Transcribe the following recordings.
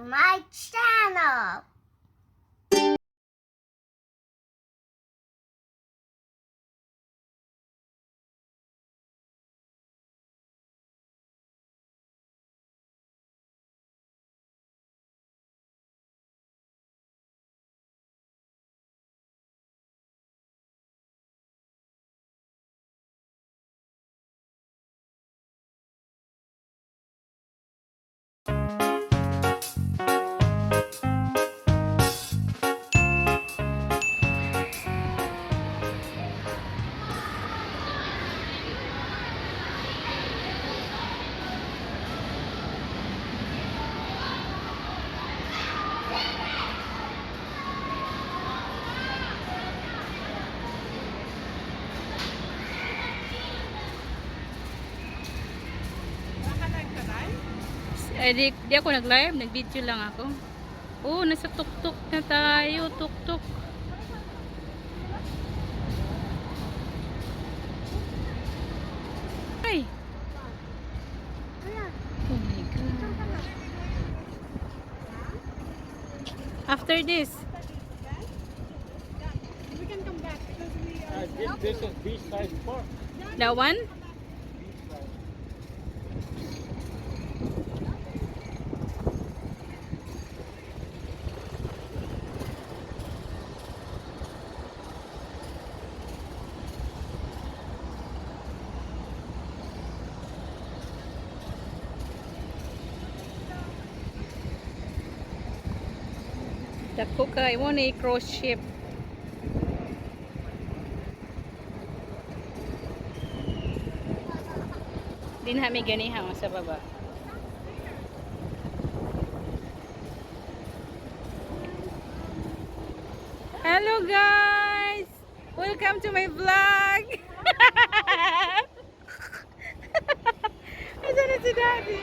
my channel. Di ako nag-live, nag-video lang ako. Oh, nasa tuk-tuk na tayo, tuk-tuk. Ay! Oh my God. After this. We can come back because we This is B-side park. That one? Dako ka, imo ni cruise ship. Din ha may ganiha sa baba. Hello guys! Welcome to my vlog! Asan na si Daddy?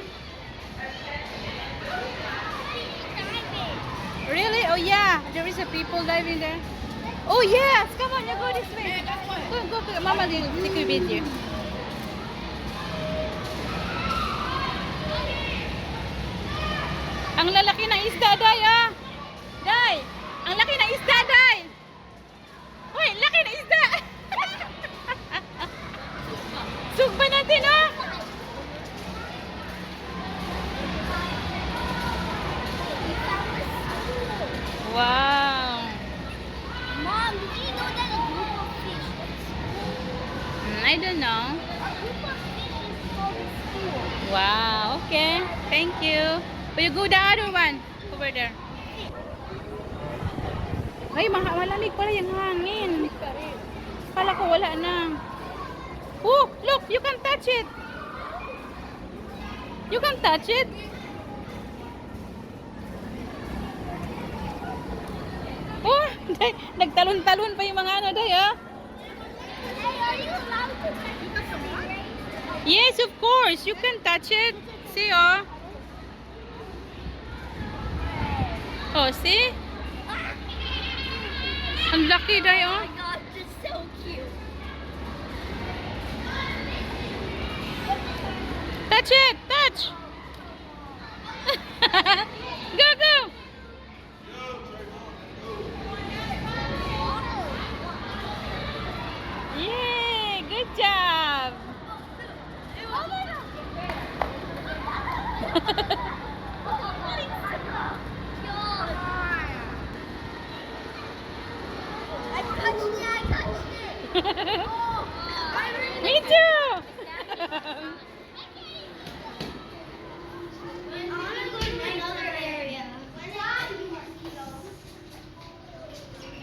Really? Oh yeah, there is a people diving there. Oh yes, come on, you go this way. Go. Mama will take a video. Ang lalaki ng isda, Day, ah. Day, ang laki ng isda, Day. Hoy, laki ng isda. Sugba natin, ah. Wow. Mom, do you know that a group of fish is school? I don't know. A group of fish is called school. Wow, okay. Thank you. But you go the other one. Over there. Ay, malamig pala yung hangin. Kala ko wala na. Oh, look, you can touch it. You can touch it. Oh, nagtalon-talon pa yung mga ano, Day, ah. Hey, are you allowed to touch the Yes, of course. You can touch it. See, oh. Oh, see? Ang laki, Day, oh. Oh my God, this is so cute. Touch it! Touch! Go, go! Yay! Good job! Oh my God. I touched it. Oh, Me too! I want to go to another area.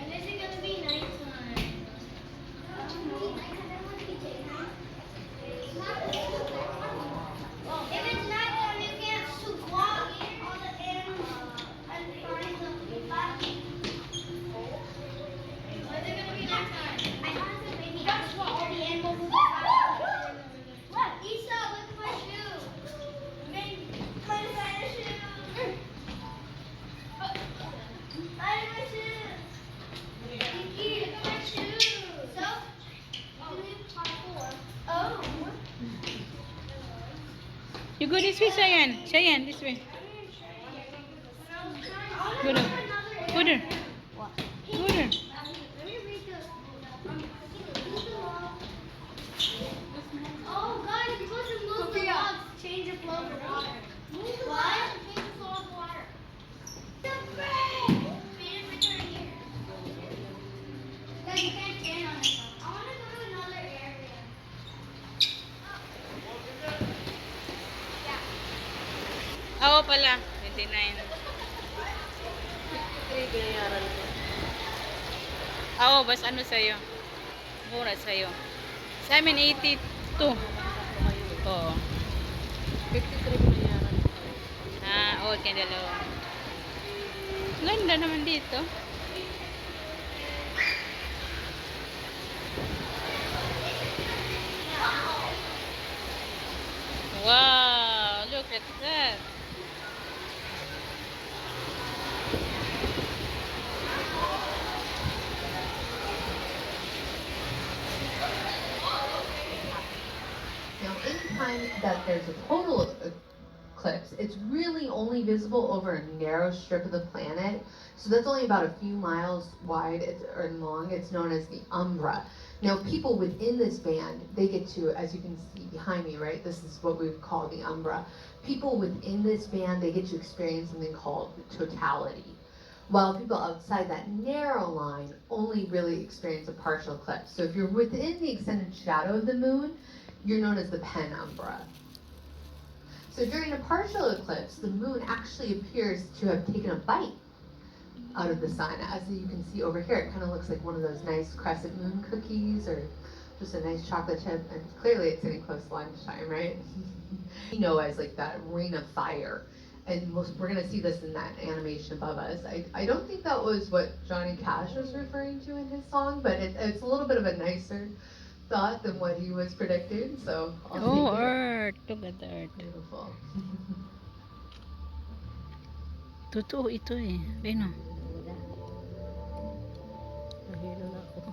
And is it going to be nighttime? If it's nighttime, you can't squat on the animal and find them. Is it going to be nighttime? I have to maybe squat all the animals. What? Isa, look at my shoe. Maybe my shoe. I have my shoe. Kiki, look at my shoe. So, oh. You go this way, Cheyenne. Cheyenne, this way. Go there. Go there. What? Go there. Let me read the. Oh, guys, you're supposed to move the logs, change the flow of water. Move the logs and change the flow of water. The break! Feed it right here. Guys, you can't stand on it. I want to go to another area. Yeah. Oo pala. 29. Oo, bas ano sa'yo? Mura sa'yo. Sa amin, 82. Oo. 53 binayaran. Oo, kaya dalawa. Ganda naman dito. Wow, look at that. Now, anytime that there's a total eclipse, it's really only visible over a narrow strip of the planet. So that's only about a few miles wide or long. It's known as the umbra. Now, people within this band, they get to, as you can see behind me, right? This is what we would call the umbra. People within this band, they get to experience something called totality. While people outside that narrow line only really experience a partial eclipse. So if you're within the extended shadow of the moon, you're known as the penumbra. So during a partial eclipse, the moon actually appears to have taken a bite out of the sun. As you can see over here, it kind of looks like one of those nice crescent moon cookies or just a nice chocolate chip. And clearly it's getting close to lunchtime, right? You know, as like that ring of fire. And we're going to see this in that animation above us. I don't think that was what Johnny Cash was referring to in his song, but it's a little bit of a nicer thought than what he was predicting. So I'll Oh, take it. Earth. Look at the Earth. Beautiful. Totoo ito eh. Ayun o.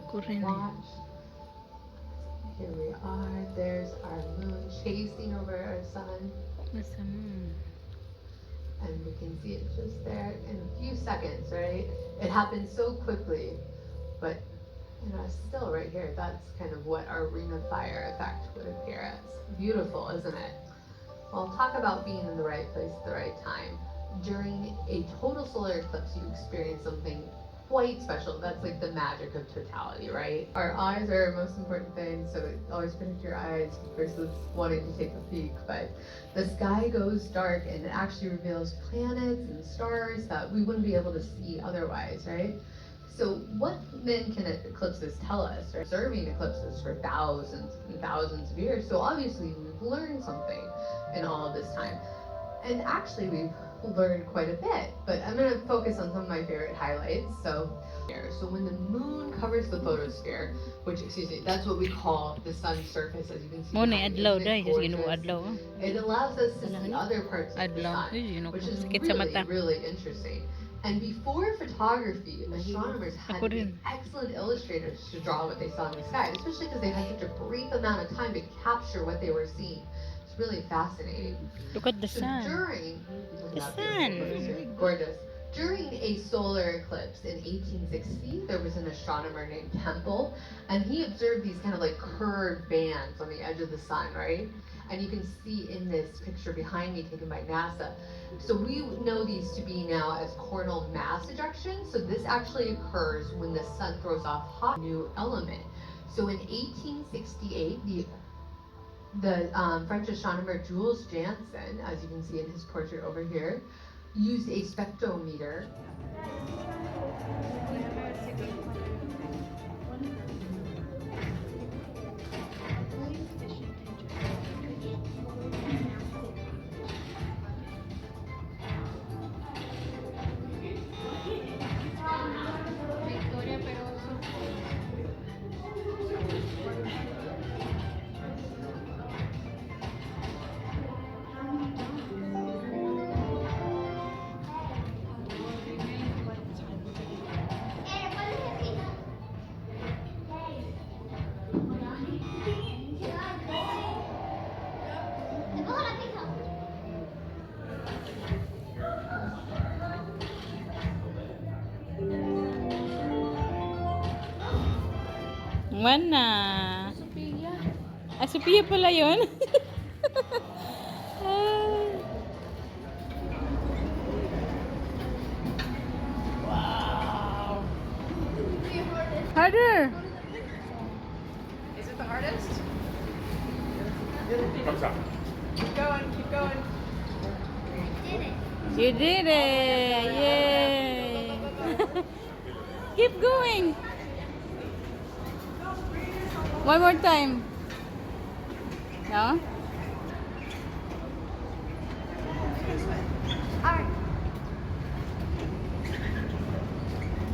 Ako rin eh. Watch. Here we are. There's our moon chasing over our sun. Nasa moon. And we can see it just there in a few seconds, right? It happened so quickly, but you know, still right here, that's kind of what our ring of fire effect would appear as. Beautiful, isn't it? Well, talk about being in the right place at the right time. During a total solar eclipse, you experience something quite special. That's like the magic of totality, right? Our eyes are our most important thing, so always protect your eyes versus wanting to take a peek. But the sky goes dark and it actually reveals planets and stars that we wouldn't be able to see otherwise, right? So what then can eclipses tell us? We're observing eclipses for thousands and thousands of years, so obviously we've learned something in all of this time. And actually we've learned quite a bit, but I'm going to focus on some of my favorite highlights. So when the moon covers the photosphere, which, excuse me, that's what we call the sun's surface, as you can see. Mo na behind me. adlaw Isn't dai. it Just ginuo gorgeous? adlaw. It allows us to see other parts of the Adlaw. sun, Ay, yun which ako. is Sakit sa really, mata. really interesting. And before photography, astronomers had Ako to be rin. excellent illustrators to draw what they saw in the sky, especially because they had such a brief amount of time to capture what they were seeing. It's really fascinating. Look at the So sun. during The sun. gorgeous. During a solar eclipse in 1860, there was an astronomer named Temple, and he observed these kind of like curved bands on the edge of the sun, right? And you can see in this picture behind me taken by NASA. So we know these to be now as coronal mass ejections. So this actually occurs when the sun throws off hot new element. So in 1868, the French astronomer Jules Janssen, as you can see in his portrait over here, used a spectrometer. Joanna. Sophia. Ah, Sophia pala yun. Ah. Wow. Harder. Is it the hardest? Thumbs up. Keep going, keep going. Did it. You did it. Yay. Keep going. One more time. No? Alright.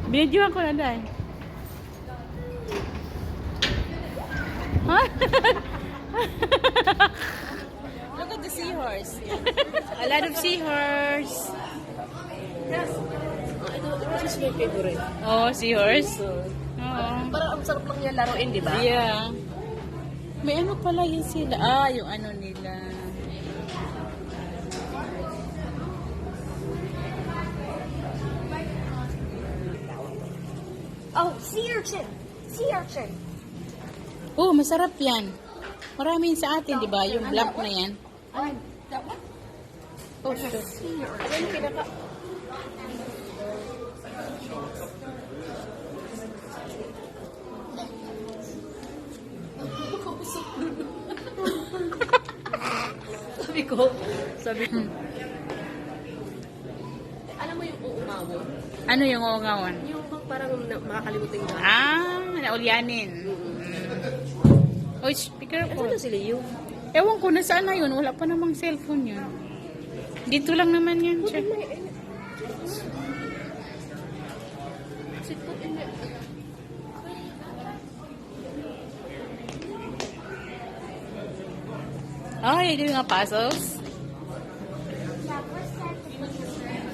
Binidyohan ko na dahil. Huh? Look at the seahorse. A lot of seahorse. Yes. This is my favorite. Oh, seahorse? Oo. Parang ang sarap lang yan laruin, di ba? Yeah. May ano pala yun sila. Ah, yung ano nila. Oh, sea urchin! Sea urchin! Oh, masarap yan. Marami yun sa atin, di ba? Yung black na yan. That one? Oh, sure. Sea urchin. Yung pinaka... sabi ko, alam mo yung uumawon? Ano yung uungawan? Yung bang parang makakalimutan yung Ah, naulyanin. Oh, speaker Ano po. na si Leo? Ewan ko, nasaan na yun? Wala pa namang cellphone yun. Dito lang naman yun. Check. Sit po in there. Oh, you're doing a puzzles? Yeah, we're set to put this in.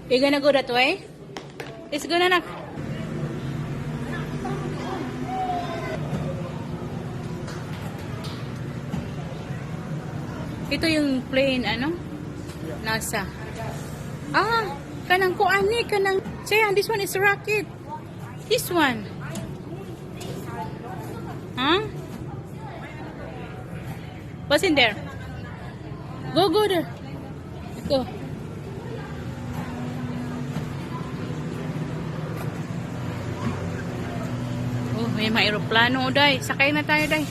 You gonna go that way? Let's go, nanak. Ito yung plane, ano? NASA. Ah, kanang kuani, kanang... Sayang, this one is rocket. This one. Huh? What's in there? Go, go there. Go. Oh, may mga aeroplano, Day. Sakay na tayo, Day.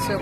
So,